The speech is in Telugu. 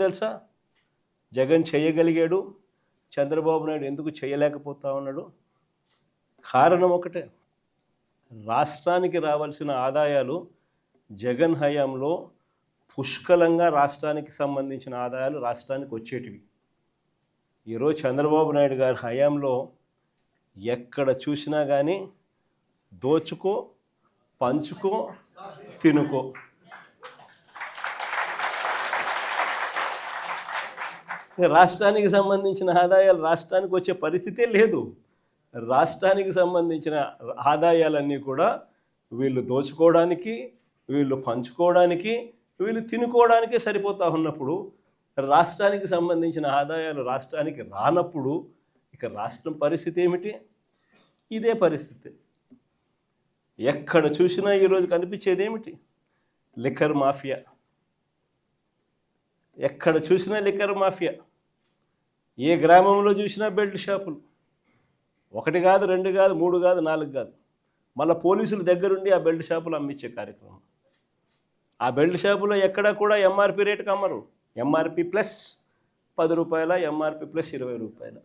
తెలుసా? జగన్ చేయగలిగాడు, చంద్రబాబు నాయుడు ఎందుకు చేయలేకపోతా ఉన్నాడు? కారణం ఒకటే, రాష్ట్రానికి రావాల్సిన ఆదాయాలు జగన్ హయాంలో పుష్కలంగా రాష్ట్రానికి సంబంధించిన ఆదాయాలు రాష్ట్రానికి వచ్చేటివి. ఈరోజు చంద్రబాబు నాయుడు గారి హయాంలో ఎక్కడ చూసినా కానీ దోచుకో, పంచుకో, తినుకో. రాష్ట్రానికి సంబంధించిన ఆదాయాలు రాష్ట్రానికి వచ్చే పరిస్థితే లేదు. రాష్ట్రానికి సంబంధించిన ఆదాయాలన్నీ కూడా వీళ్ళు దోచుకోవడానికి, వీళ్ళు పంచుకోవడానికి, వీళ్ళు తినుకోవడానికే సరిపోతూ ఉన్నప్పుడు రాష్ట్రానికి సంబంధించిన ఆదాయాలు రాష్ట్రానికి రానప్పుడు ఇక రాష్ట్రం పరిస్థితి ఏమిటి? ఇదే పరిస్థితి. ఎక్కడ చూసినా ఈరోజు కనిపించేది ఏమిటి? Liquor mafia. ఎక్కడ చూసినా లిక్కర్ మాఫియా. ఏ గ్రామంలో చూసినా బెల్ట్ షాపులు. 1 కాదు, 2 కాదు, 3 కాదు, 4 కాదు. మళ్ళీ పోలీసుల దగ్గరుండి ఆ బెల్ట్ షాపులు అమ్మించే కార్యక్రమం. ఆ బెల్ట్ షాపులో ఎక్కడా కూడా ఎంఆర్పి రేటుకి అమ్మరు. ఎంఆర్పి ప్లస్ 10 రూపాయల, ఎంఆర్పి ప్లస్ 20 రూపాయల.